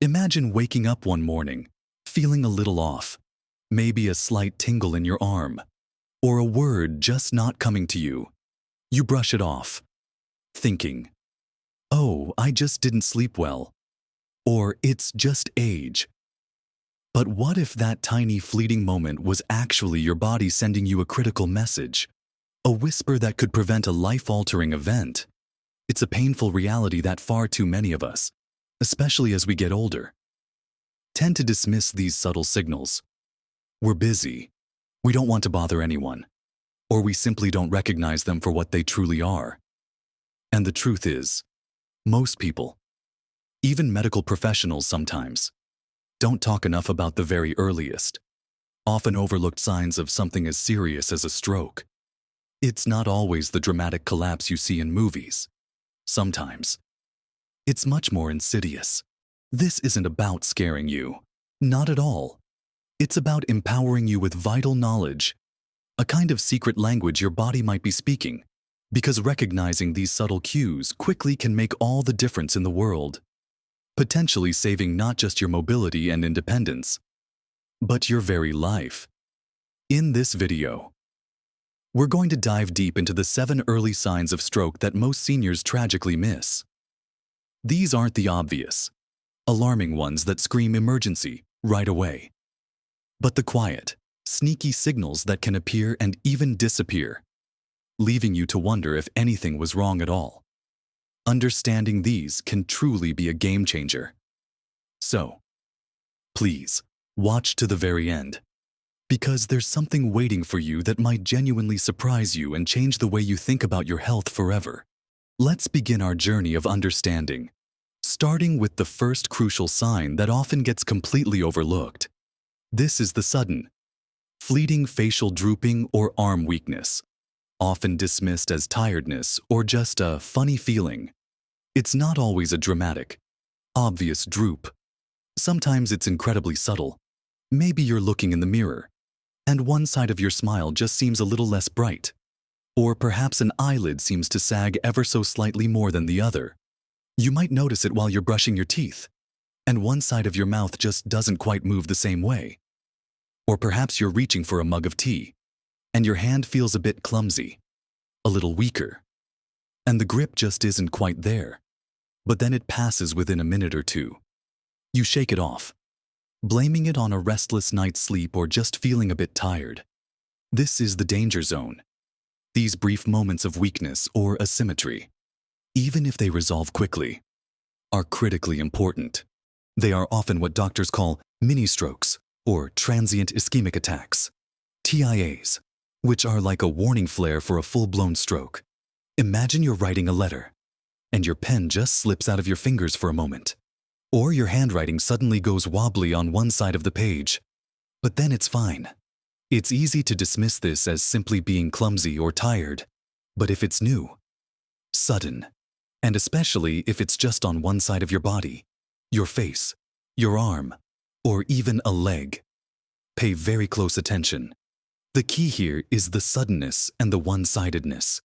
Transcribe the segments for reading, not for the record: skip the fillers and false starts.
Imagine waking up one morning, feeling a little off, maybe a slight tingle in your arm, or a word just not coming to you. You brush it off, thinking, "Oh, I just didn't sleep well," or "It's just age." But what if that tiny fleeting moment was actually your body sending you a critical message, a whisper that could prevent a life-altering event? It's a painful reality that far too many of us, especially as we get older, tend to dismiss these subtle signals. We're busy, we don't want to bother anyone, or we simply don't recognize them for what they truly are. And the truth is, most people, even medical professionals sometimes, don't talk enough about the very earliest, often overlooked signs of something as serious as a stroke. It's not always the dramatic collapse you see in movies. Sometimes, it's much more insidious. This isn't about scaring you. Not at all. It's about empowering you with vital knowledge, a kind of secret language your body might be speaking, because recognizing these subtle cues quickly can make all the difference in the world, potentially saving not just your mobility and independence, but your very life. In this video, we're going to dive deep into the 7 early signs of stroke that most seniors tragically miss. These aren't the obvious, alarming ones that scream emergency right away, but the quiet, sneaky signals that can appear and even disappear, leaving you to wonder if anything was wrong at all. Understanding these can truly be a game changer. So, please, watch to the very end, because there's something waiting for you that might genuinely surprise you and change the way you think about your health forever. Let's begin our journey of understanding, starting with the first crucial sign that often gets completely overlooked. This is the sudden, fleeting facial drooping or arm weakness, often dismissed as tiredness or just a funny feeling. It's not always a dramatic, obvious droop. Sometimes it's incredibly subtle. Maybe you're looking in the mirror, and one side of your smile just seems a little less bright. Or perhaps an eyelid seems to sag ever so slightly more than the other. You might notice it while you're brushing your teeth, and one side of your mouth just doesn't quite move the same way. Or perhaps you're reaching for a mug of tea, and your hand feels a bit clumsy, a little weaker, and the grip just isn't quite there. But then it passes within a minute or two. You shake it off, blaming it on a restless night's sleep or just feeling a bit tired. This is the danger zone. These brief moments of weakness or asymmetry, even if they resolve quickly, are critically important. They are often what doctors call mini-strokes or transient ischemic attacks, TIAs, which are like a warning flare for a full-blown stroke. Imagine you're writing a letter, and your pen just slips out of your fingers for a moment, or your handwriting suddenly goes wobbly on one side of the page. But then it's fine. It's easy to dismiss this as simply being clumsy or tired, but if it's new, sudden, and especially if it's just on one side of your body, your face, your arm, or even a leg, pay very close attention. The key here is the suddenness and the one-sidedness.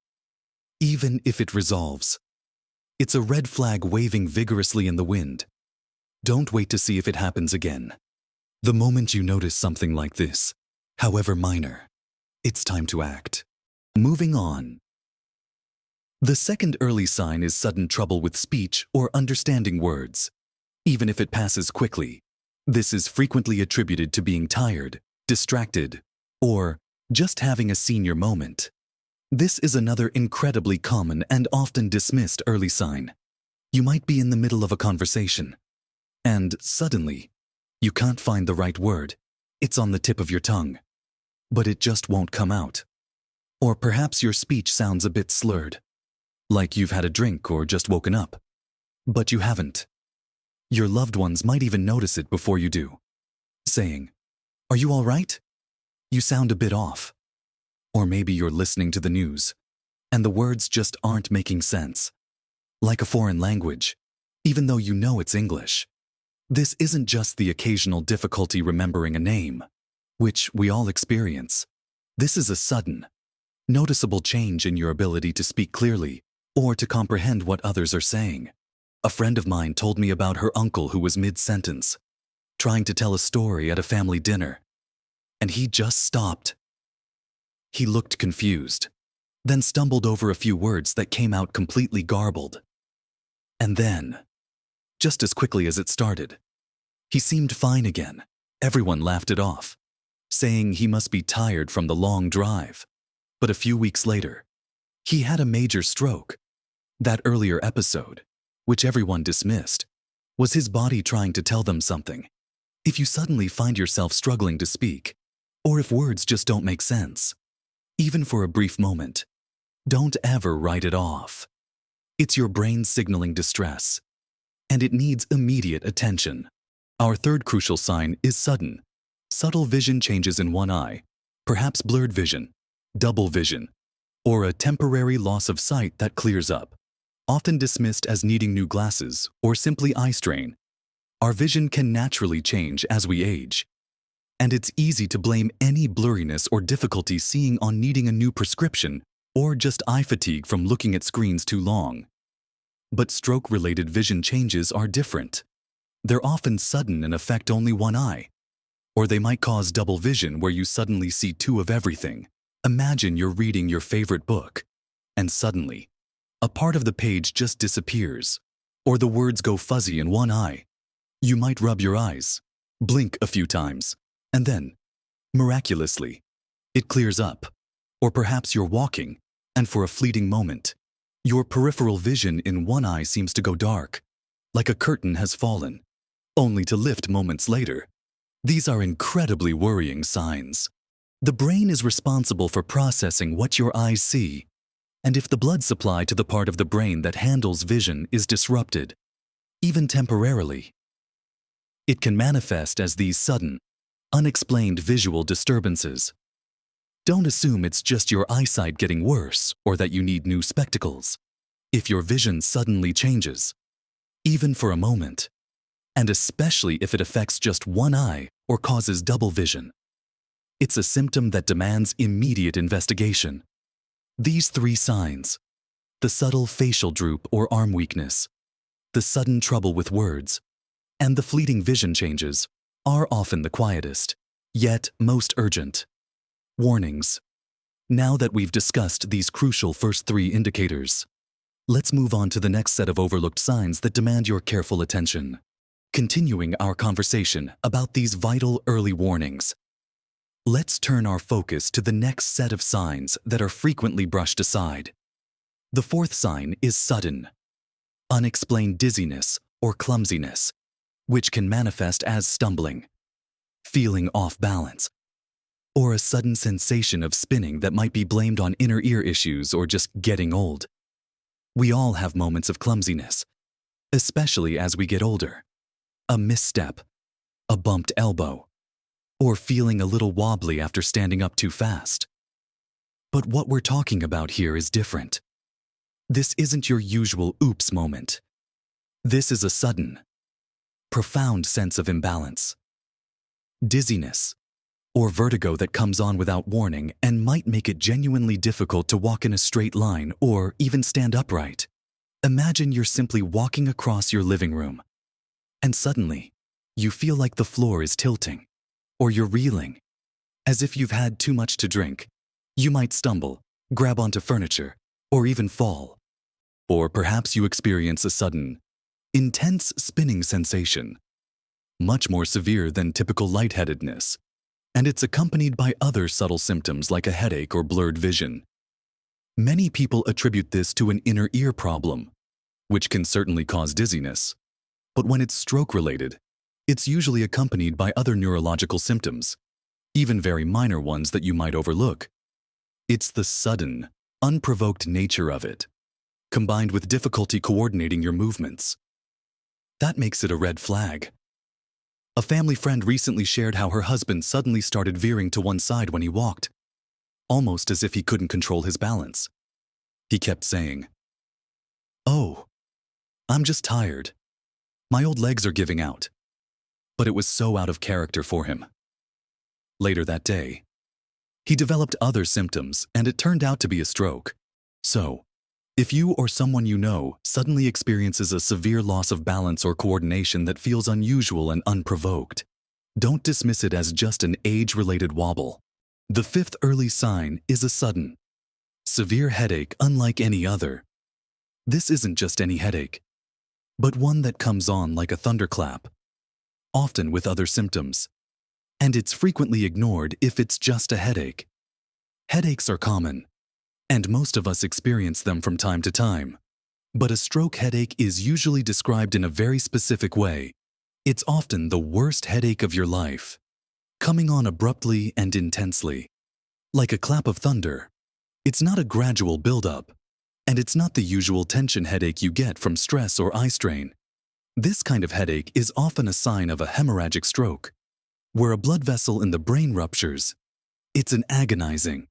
Even if it resolves, it's a red flag waving vigorously in the wind. Don't wait to see if it happens again. The moment you notice something like this, however minor, it's time to act. Moving on. The second early sign is sudden trouble with speech or understanding words. Even if it passes quickly, this is frequently attributed to being tired, distracted, or just having a senior moment. This is another incredibly common and often dismissed early sign. You might be in the middle of a conversation, and suddenly, you can't find the right word. It's on the tip of your tongue, but it just won't come out. Or perhaps your speech sounds a bit slurred, like you've had a drink or just woken up, but you haven't. Your loved ones might even notice it before you do, saying, "Are you all right? You sound a bit off." Or maybe you're listening to the news, and the words just aren't making sense, like a foreign language, even though you know it's English. This isn't just the occasional difficulty remembering a name, which we all experience. This is a sudden, noticeable change in your ability to speak clearly or to comprehend what others are saying. A friend of mine told me about her uncle who was mid-sentence, trying to tell a story at a family dinner, and he just stopped. He looked confused, then stumbled over a few words that came out completely garbled. And then, just as quickly as it started, he seemed fine again. Everyone laughed it off, saying he must be tired from the long drive. But a few weeks later, he had a major stroke. That earlier episode, which everyone dismissed, was his body trying to tell them something. If you suddenly find yourself struggling to speak, or if words just don't make sense, even for a brief moment, don't ever write it off. It's your brain signaling distress, and it needs immediate attention. Our third crucial sign is sudden, subtle vision changes in one eye, perhaps blurred vision, double vision, or a temporary loss of sight that clears up. Often dismissed as needing new glasses or simply eye strain, our vision can naturally change as we age. And it's easy to blame any blurriness or difficulty seeing on needing a new prescription or just eye fatigue from looking at screens too long. But stroke-related vision changes are different. They're often sudden and affect only one eye. Or they might cause double vision where you suddenly see two of everything. Imagine you're reading your favorite book, and suddenly, a part of the page just disappears, or the words go fuzzy in one eye. You might rub your eyes, blink a few times, and then, miraculously, it clears up. Or perhaps you're walking, and for a fleeting moment, your peripheral vision in one eye seems to go dark, like a curtain has fallen, only to lift moments later. These are incredibly worrying signs. The brain is responsible for processing what your eyes see, and if the blood supply to the part of the brain that handles vision is disrupted, even temporarily, it can manifest as these sudden, unexplained visual disturbances. Don't assume it's just your eyesight getting worse or that you need new spectacles. If your vision suddenly changes, even for a moment, and especially if it affects just one eye or causes double vision, it's a symptom that demands immediate investigation. These three signs, the subtle facial droop or arm weakness, the sudden trouble with words, and the fleeting vision changes, are often the quietest, yet most urgent. Warnings. Now that we've discussed these crucial first three indicators, let's move on to the next set of overlooked signs that demand your careful attention. Continuing our conversation about these vital early warnings, let's turn our focus to the next set of signs that are frequently brushed aside. The fourth sign is sudden, unexplained dizziness or clumsiness, which can manifest as stumbling, feeling off balance, or a sudden sensation of spinning that might be blamed on inner ear issues or just getting old. We all have moments of clumsiness, especially as we get older. A misstep, a bumped elbow, or feeling a little wobbly after standing up too fast. But what we're talking about here is different. This isn't your usual oops moment. This is a sudden, profound sense of imbalance, dizziness, or vertigo that comes on without warning and might make it genuinely difficult to walk in a straight line or even stand upright. Imagine you're simply walking across your living room, and suddenly, you feel like the floor is tilting, or you're reeling, as if you've had too much to drink. You might stumble, grab onto furniture, or even fall. Or perhaps you experience a sudden, intense spinning sensation, much more severe than typical lightheadedness, and it's accompanied by other subtle symptoms like a headache or blurred vision. Many people attribute this to an inner ear problem, which can certainly cause dizziness, but when it's stroke-related, it's usually accompanied by other neurological symptoms, even very minor ones that you might overlook. It's the sudden, unprovoked nature of it, combined with difficulty coordinating your movements. That makes it a red flag. A family friend recently shared how her husband suddenly started veering to one side when he walked, almost as if he couldn't control his balance. He kept saying, "Oh, I'm just tired. My old legs are giving out." But it was so out of character for him. Later that day, he developed other symptoms, and it turned out to be a stroke. So, If you or someone you know suddenly experiences a severe loss of balance or coordination that feels unusual and unprovoked, don't dismiss it as just an age-related wobble. The fifth early sign is a sudden, severe headache unlike any other. This isn't just any headache, but one that comes on like a thunderclap, often with other symptoms. And it's frequently ignored if it's just a headache. Headaches are common, and most of us experience them from time to time. But a stroke headache is usually described in a very specific way. It's often the worst headache of your life, coming on abruptly and intensely, like a clap of thunder. It's not a gradual buildup, and it's not the usual tension headache you get from stress or eye strain. This kind of headache is often a sign of a hemorrhagic stroke, where a blood vessel in the brain ruptures. It's an agonizing,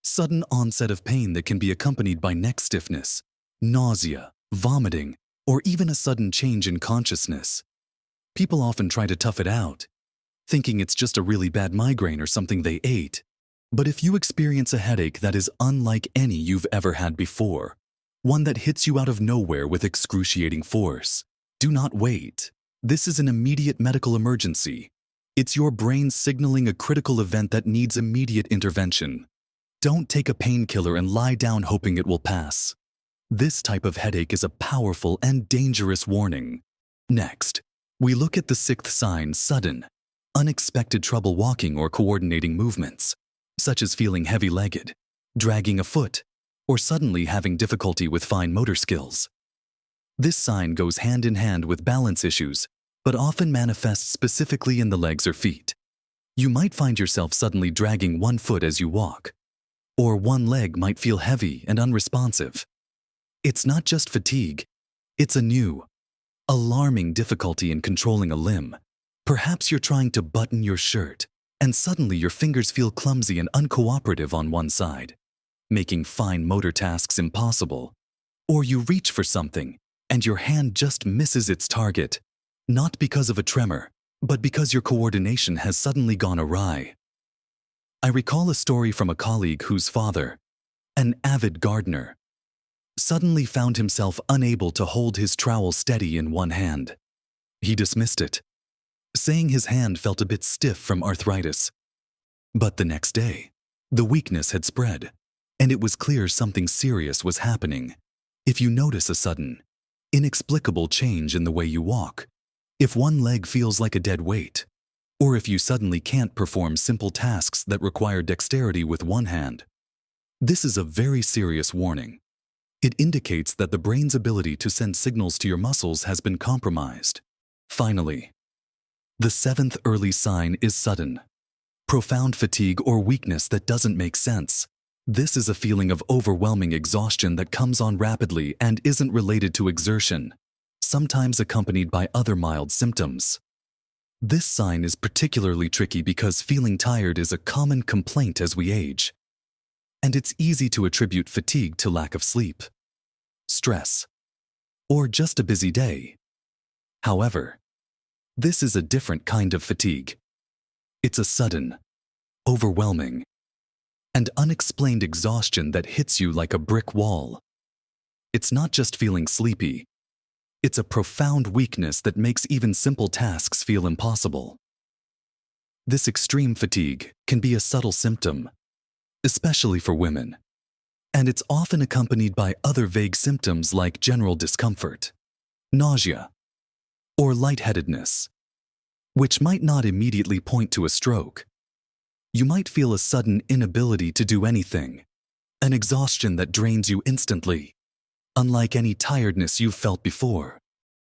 sudden onset of pain that can be accompanied by neck stiffness, nausea, vomiting, or even a sudden change in consciousness. People often try to tough it out, thinking it's just a really bad migraine or something they ate. But if you experience a headache that is unlike any you've ever had before, one that hits you out of nowhere with excruciating force, do not wait. This is an immediate medical emergency. It's your brain signaling a critical event that needs immediate intervention. Don't take a painkiller and lie down hoping it will pass. This type of headache is a powerful and dangerous warning. Next, we look at the sixth sign, sudden, unexpected trouble walking or coordinating movements, such as feeling heavy-legged, dragging a foot, or suddenly having difficulty with fine motor skills. This sign goes hand in hand with balance issues, but often manifests specifically in the legs or feet. You might find yourself suddenly dragging one foot as you walk, or one leg might feel heavy and unresponsive. It's not just fatigue, it's a new, alarming difficulty in controlling a limb. Perhaps you're trying to button your shirt, and suddenly your fingers feel clumsy and uncooperative on one side, making fine motor tasks impossible. Or you reach for something, and your hand just misses its target, not because of a tremor, but because your coordination has suddenly gone awry. I recall a story from a colleague whose father, an avid gardener, suddenly found himself unable to hold his trowel steady in one hand. He dismissed it, saying his hand felt a bit stiff from arthritis. But the next day, the weakness had spread, and it was clear something serious was happening. If you notice a sudden, inexplicable change in the way you walk, if one leg feels like a dead weight, or if you suddenly can't perform simple tasks that require dexterity with one hand, this is a very serious warning. It indicates that the brain's ability to send signals to your muscles has been compromised. Finally, the seventh early sign is sudden, profound fatigue or weakness that doesn't make sense. This is a feeling of overwhelming exhaustion that comes on rapidly and isn't related to exertion, sometimes accompanied by other mild symptoms. This sign is particularly tricky because feeling tired is a common complaint as we age, and it's easy to attribute fatigue to lack of sleep, stress, or just a busy day. However, this is a different kind of fatigue. It's a sudden, overwhelming, and unexplained exhaustion that hits you like a brick wall. It's not just feeling sleepy. It's a profound weakness that makes even simple tasks feel impossible. This extreme fatigue can be a subtle symptom, especially for women, and it's often accompanied by other vague symptoms like general discomfort, nausea, or lightheadedness, which might not immediately point to a stroke. You might feel a sudden inability to do anything, an exhaustion that drains you instantly, unlike any tiredness you've felt before.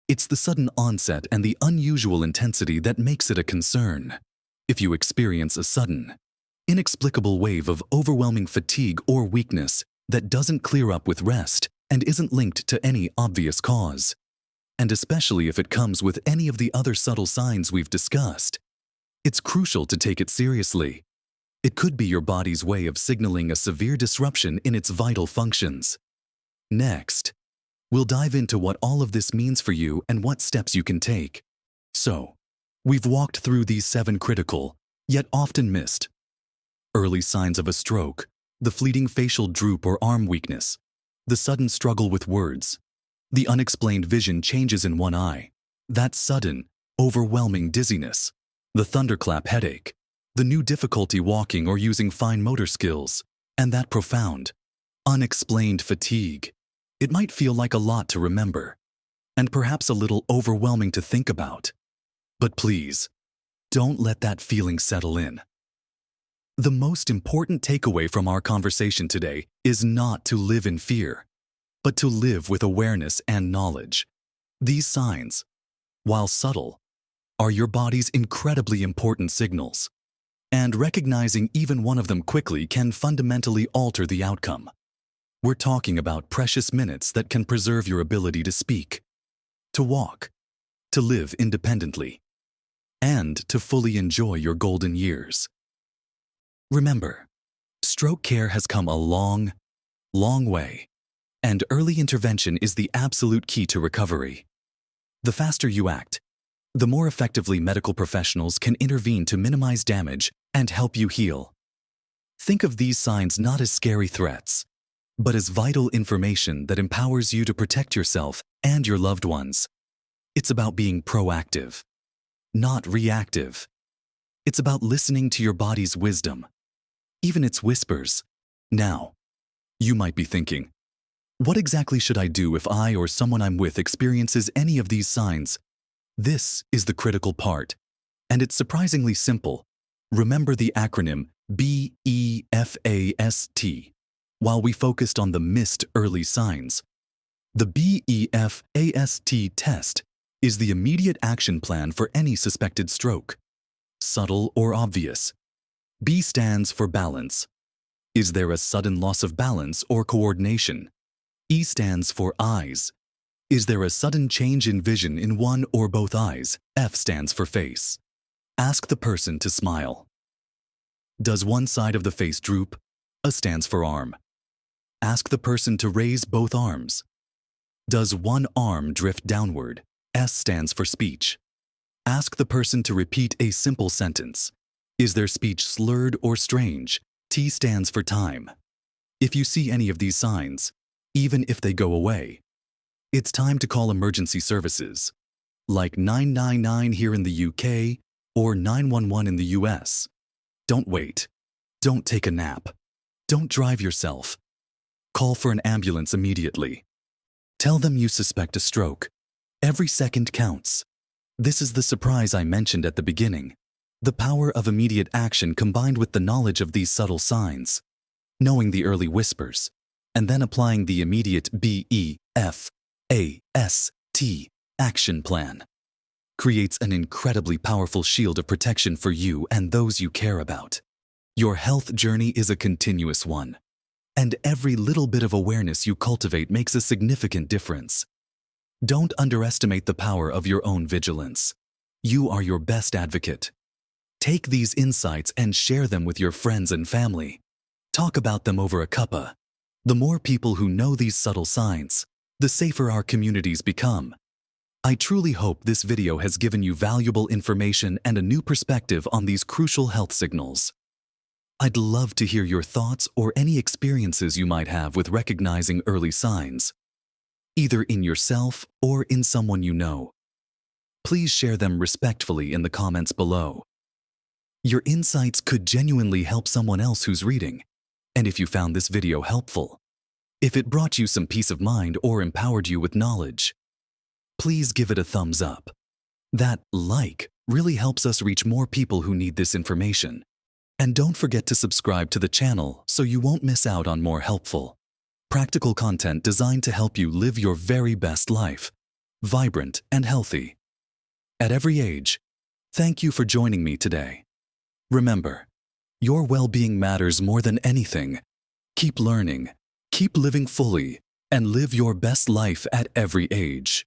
It's the sudden onset and the unusual intensity that makes it a concern. If you experience a sudden, inexplicable wave of overwhelming fatigue or weakness that doesn't clear up with rest and isn't linked to any obvious cause, and especially if it comes with any of the other subtle signs we've discussed, it's crucial to take it seriously. It could be your body's way of signaling a severe disruption in its vital functions. Next, we'll dive into what all of this means for you and what steps you can take. So, we've walked through these 7 critical, yet often missed, early signs of a stroke: the fleeting facial droop or arm weakness, the sudden struggle with words, the unexplained vision changes in one eye, that sudden, overwhelming dizziness, the thunderclap headache, the new difficulty walking or using fine motor skills, and that profound, unexplained fatigue. It might feel like a lot to remember, and perhaps a little overwhelming to think about. But please, don't let that feeling settle in. The most important takeaway from our conversation today is not to live in fear, but to live with awareness and knowledge. These signs, while subtle, are your body's incredibly important signals, and recognizing even one of them quickly can fundamentally alter the outcome. We're talking about precious minutes that can preserve your ability to speak, to walk, to live independently, and to fully enjoy your golden years. Remember, stroke care has come a long, long way, and early intervention is the absolute key to recovery. The faster you act, the more effectively medical professionals can intervene to minimize damage and help you heal. Think of these signs not as scary threats, but as vital information that empowers you to protect yourself and your loved ones. It's about being proactive, not reactive. It's about listening to your body's wisdom, even its whispers. Now, you might be thinking, what exactly should I do if I or someone I'm with experiences any of these signs? This is the critical part, and it's surprisingly simple. Remember the acronym BEFAST while we focused on the missed early signs. The BEFAST test is the immediate action plan for any suspected stroke, subtle or obvious. B stands for balance. Is there a sudden loss of balance or coordination? E stands for eyes. Is there a sudden change in vision in one or both eyes? F stands for face. Ask the person to smile. Does one side of the face droop? A stands for arm. Ask the person to raise both arms. Does one arm drift downward? S stands for speech. Ask the person to repeat a simple sentence. Is their speech slurred or strange? T stands for time. If you see any of these signs, even if they go away, it's time to call emergency services, like 999 here in the UK or 911 in the US. Don't wait. Don't take a nap. Don't drive yourself. Call for an ambulance immediately. Tell them you suspect a stroke. Every second counts. This is the surprise I mentioned at the beginning. The power of immediate action combined with the knowledge of these subtle signs, knowing the early whispers, and then applying the immediate BEFAST action plan creates an incredibly powerful shield of protection for you and those you care about. Your health journey is a continuous one, and every little bit of awareness you cultivate makes a significant difference. Don't underestimate the power of your own vigilance. You are your best advocate. Take these insights and share them with your friends and family. Talk about them over a cuppa. The more people who know these subtle signs, the safer our communities become. I truly hope this video has given you valuable information and a new perspective on these crucial health signals. I'd love to hear your thoughts or any experiences you might have with recognizing early signs, either in yourself or in someone you know. Please share them respectfully in the comments below. Your insights could genuinely help someone else who's reading. And if you found this video helpful, if it brought you some peace of mind or empowered you with knowledge, please give it a thumbs up. That like really helps us reach more people who need this information. And don't forget to subscribe to the channel so you won't miss out on more helpful, practical content designed to help you live your very best life, vibrant and healthy. At every age, thank you for joining me today. Remember, your well-being matters more than anything. Keep learning, keep living fully, and live your best life at every age.